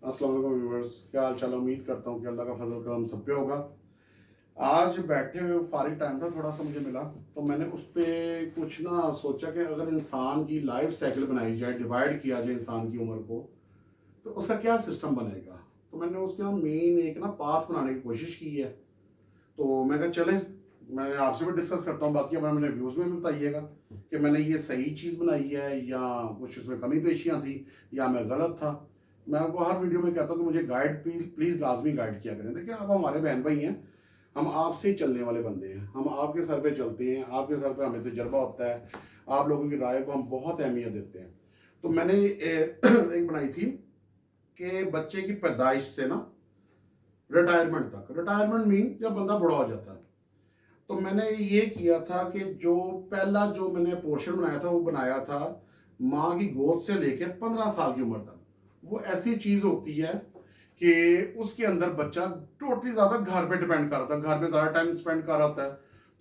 अस्सलाम वालेकुम व्यूअर्स, क्या हाल चाल। उम्मीद करता हूँ कि अल्लाह का फजल करम सब पे होगा। आज बैठे हुए फारिग टाइम था, थोड़ा सा मुझे मिला तो मैंने उस पर कुछ ना सोचा कि अगर इंसान की लाइफ साइकिल बनाई जाए, डिवाइड किया जाए इंसान की उम्र को, तो उसका क्या सिस्टम बनेगा। तो मैंने उसके ना मेन एक ना पाथ बनाने की कोशिश की है। तो मैं कहा चले, मैं आपसे भी डिस्कस करता हूँ, बाकी अपना मेरे व्यूज़ में भी बताइएगा कि मैंने ये सही चीज़ बनाई है या कुछ इसमें कमी पेशियाँ थी या मैं गलत था। मैं आपको हर वीडियो में कहता हूँ कि मुझे गाइड प्लीज़ लाजमी गाइड किया करें। देखिए, आप हमारे बहन भाई हैं, हम आपसे ही चलने वाले बंदे हैं, हम आपके सर पे चलते हैं, आपके सर पे हमें तजर्बा होता है, आप लोगों की राय को हम बहुत अहमियत देते हैं। तो मैंने एक बनाई थी कि बच्चे की पैदाइश से ना रिटायरमेंट तक, रिटायरमेंट मीन जब बंदा बूढ़ा हो जाता है। तो मैंने ये किया था कि जो पहला जो मैंने पोर्शन बनाया था वो बनाया था माँ की गोद से लेकर 15 साल की उम्र तक। वो ऐसी चीज होती है कि उसके अंदर बच्चा टोटली ज्यादा घर पे डिपेंड कर रहा था, घर पे ज्यादा टाइम स्पेंड कर रहा होता है।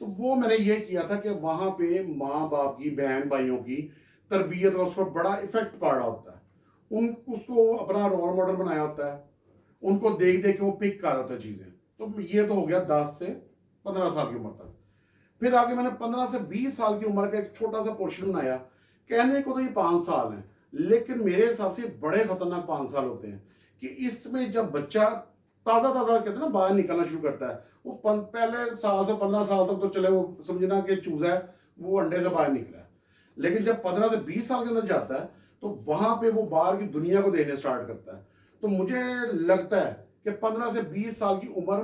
तो वो मैंने ये किया था कि वहां पे माँ बाप की, बहन भाइयों की तरबियत का उस पर बड़ा इफेक्ट पड़ रहा होता है। उन उसको अपना रोल मॉडल बनाया होता है, उनको देख देख के वो पिक कर रहा होता है चीजें। तो ये तो हो गया 10 से 15 साल की उम्र तक। फिर आगे मैंने 15 से 20 साल की उम्र का एक छोटा सा पोर्शन बनाया। कहने को तो ये 5 साल है, लेकिन मेरे हिसाब से बड़े खतरनाक 5 साल होते हैं कि इसमें जब बच्चा ताजा ताजा कहते हैं ना बाहर निकलना शुरू करता है, वो पहले साल से 15 साल तक तो चले वो समझना कि चूजा है, वो अंडे से बाहर निकला है। लेकिन जब 15 से 20 साल के अंदर जाता है तो वहां पे वो बाहर की दुनिया को देखने स्टार्ट करता है। तो मुझे लगता है कि 15 से 20 साल की उम्र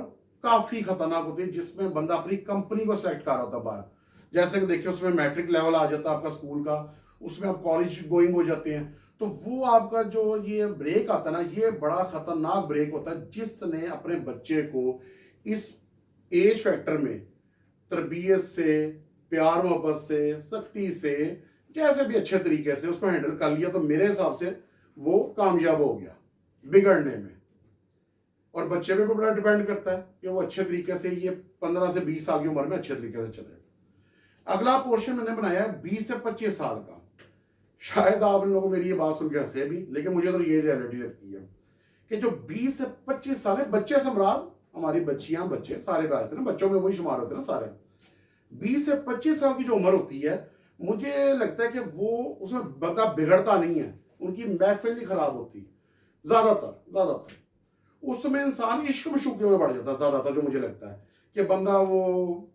काफी खतरनाक होती है, जिसमें बंदा अपनी कंपनी को सेलेक्ट कर रहा होता है बाहर। जैसे कि देखिए, उसमें मैट्रिक लेवल आ जाता है आपका स्कूल का, उसमें आप कॉलेज गोइंग हो जाते हैं। तो वो आपका जो ये ब्रेक आता है ना, ये बड़ा खतरनाक ब्रेक होता है। जिसने अपने बच्चे को इस एज फैक्टर में तरबियत से, प्यार मोहब्बत से, सख्ती से, जैसे भी अच्छे तरीके से उसको हैंडल कर लिया, तो मेरे हिसाब से वो कामयाब हो गया बिगड़ने में। और बच्चे पे भी बड़ा डिपेंड करता है कि वो अच्छे तरीके से ये 15 से 20 साल की उम्र में अच्छे तरीके से चले। अगला पोर्शन मैंने बनाया है 20 से 25 साल का। शायद आप लोगों को मेरी ये बात सुन के हंसे भी, लेकिन मुझे तो ये रियलिटी लगती है कि जो 20 से 25 साल है, बच्चे सम्राट, हमारी बच्चियां, बच्चे सारे बात ना, बच्चों में वही शुमार होते हैं ना सारे। 20 से 25 साल की जो उम्र होती है, मुझे लगता है कि वो उसमें बंदा बिगड़ता नहीं है, उनकी महफिल नहीं खराब होती। ज्यादातर ज्यादातर उसमें इंसान इश्क मशूक़ी में बढ़ जाता है ज्यादातर, जो मुझे लगता है कि बंदा वो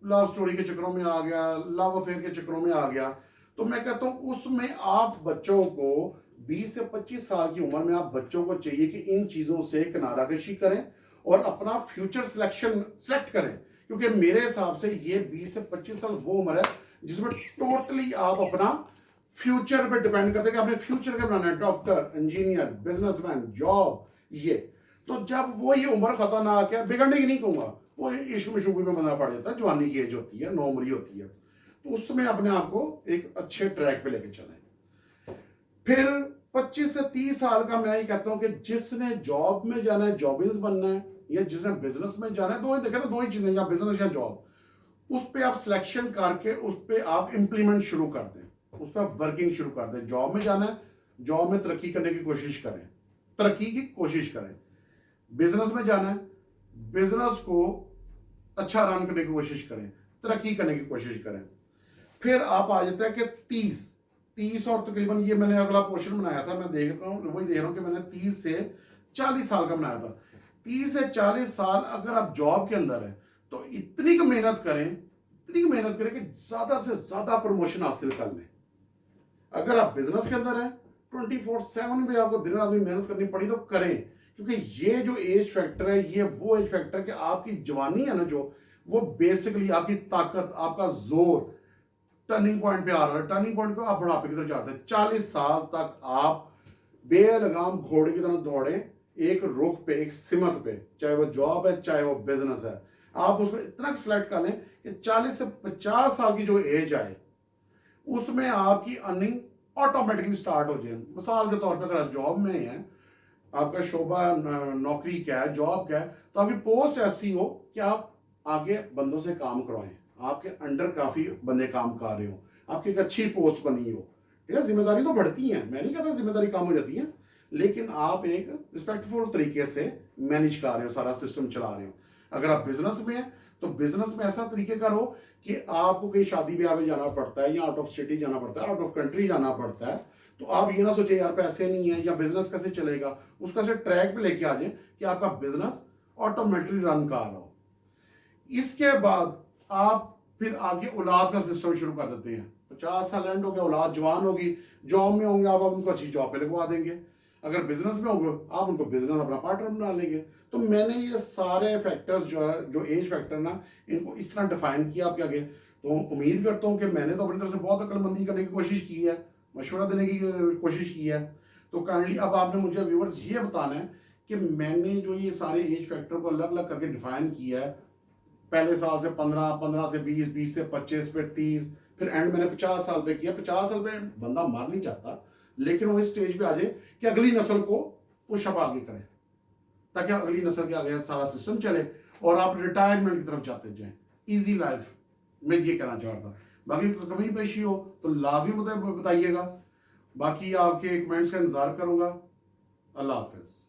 लव स्टोरी के चक्करों में आ गया, लव अफेयर के चक्करों में आ गया। तो मैं कहता हूँ उसमें आप बच्चों को 20 से 25 साल की उम्र में आप बच्चों को चाहिए कि इन चीजों से किनारा कशी करें और अपना फ्यूचर सिलेक्शन सेलेक्ट करें। क्योंकि मेरे हिसाब से ये 20 से 25 साल वो उम्र है जिसमें टोटली आप अपना फ्यूचर पे डिपेंड करते हैं कि आपने फ्यूचर क्या बनाना है, डॉक्टर, इंजीनियर, बिजनेसमैन, जॉब, ये। तो जब वो ये उम्र खतरनाक है, बिगड़ने की नहीं कहूंगा, वो इश्क मशूक़ी में बंदा पड़ जाता है, जवानी की एज होती है, नौमरी होती है। तो उसमें अपने आप को एक अच्छे ट्रैक पे लेके चलें। फिर 25 से 30 साल का मैं ये कहता हूं कि जिसने जॉब में जाना है, जॉबिंस बनना है, या जिसने बिजनेस में जाना है, दो ही देखे ना, दो ही चीजें, या बिजनेस या जॉब, उस पर आप सिलेक्शन करके उस पर आप इंप्लीमेंट शुरू कर दें, उस पर आप वर्किंग शुरू कर दें। जॉब में जाना है, जॉब में तरक्की करने की कोशिश करें, तरक्की की कोशिश करें। बिजनेस में जाना है, बिजनेस को अच्छा रन करने की कोशिश करें, तरक्की करने की कोशिश करें। फिर आप आ जाते हैं कि 30 और तकरीबन, ये मैंने अगला पोर्शन बनाया था, मैं देख रहा हूँ, वही देख रहा हूँ कि मैंने 30 से 40 साल का बनाया था। 30 से 40 साल अगर आप जॉब के अंदर है तो इतनी मेहनत करें, इतनी मेहनत करें कि ज्यादा से ज्यादा प्रमोशन हासिल कर लें। अगर आप बिजनेस के अंदर हैं, 24/7 भी आपको दिन रात में मेहनत करनी पड़ी तो करें। क्योंकि ये जो एज फैक्टर है, ये वो एज फैक्टर है कि आपकी जवानी है ना, जो वो बेसिकली आपकी ताकत, आपका जोर टर्निंग पॉइंट पे आ रहा है। टर्निंग पॉइंट को आप बुढ़ापे की तरफ जाते हैं। 40 साल तक आप बेलगाम घोड़े की तरह दौड़े, एक रुख पे, एक सिमत पे, चाहे वो जॉब है, चाहे वो बिजनेस है। आप उसको इतना सेलेक्ट कर लें कि 40 से 50 साल की जो एज आए, उसमें आपकी अर्निंग ऑटोमेटिकली स्टार्ट हो जाए। मिसाल के तौर पर अगर आप जॉब में हैं, आपका शोबा नौकरी क्या है, जॉब क्या है, तो आपकी पोस्ट ऐसी हो कि आप आगे बंदों से काम करवाएं, आपके अंडर काफी बंदे काम कर रहे हो, आपकी एक अच्छी पोस्ट बनी हो। ठीक है, जिम्मेदारी तो बढ़ती है, मैं नहीं कहता जिम्मेदारी कम हो जाती है, लेकिन आप एक रिस्पेक्टफुल तरीके से मैनेज कर रहे हो, सारा सिस्टम चला रहे हो। अगर आप बिजनेस में हैं तो बिजनेस में ऐसा तरीके का रहो कि आपको कहीं शादी ब्याह में जाना पड़ता है या आउट ऑफ सिटी जाना पड़ता है, आउट ऑफ कंट्री जाना पड़ता है, तो आप ये ना सोचे यार पैसे नहीं है या बिजनेस कैसे चलेगा, उसका से ट्रैक पे लेके आ जाए कि आपका बिजनेस ऑटोमेटिकली रन कर रहा हो। इसके बाद आप फिर आगे औलाद का सिस्टम शुरू कर देते हैं। 50 साल एंड हो गया, औलाद जवान होगी, जॉब में होंगे, आप उनको अच्छी जॉब पे लगवा देंगे। अगर बिजनेस में होंगे आप उनको बिजनेस अपना पार्टनर बना लेंगे। तो मैंने ये सारे फैक्टर्स जो है, जो एज फैक्टर ना, इनको इस तरह डिफाइन किया आपके आगे। तो उम्मीद करता हूँ कि मैंने तो अपनी तरफ से बहुत अक्लमंदी करने की कोशिश की है, मशवरा देने की कोशिश की है। तो काइंडली अब आपने मुझे व्यूवर्स ये बताना है कि मैंने जो ये सारे एज फैक्टर को अलग अलग करके डिफाइन किया है, पहले साल से 15, 15 से 20, 20 से 25, फिर 30, फिर एंड मैंने 50 साल पे किया। 50 साल पे बंदा मार नहीं जाता, लेकिन वो इस स्टेज पे आ जाए कि अगली नस्ल को पुशअप आगे करे, ताकि अगली नस्ल के आगे सारा सिस्टम चले और आप रिटायरमेंट की तरफ जाते जाएं, इजी लाइफ। मैं ये कहना चाहता। बाकी कमी पेशी हो तो लाजमी बताइएगा। बाकी आपके कमेंट्स का इंतजार करूंगा। अल्लाह हाफिज।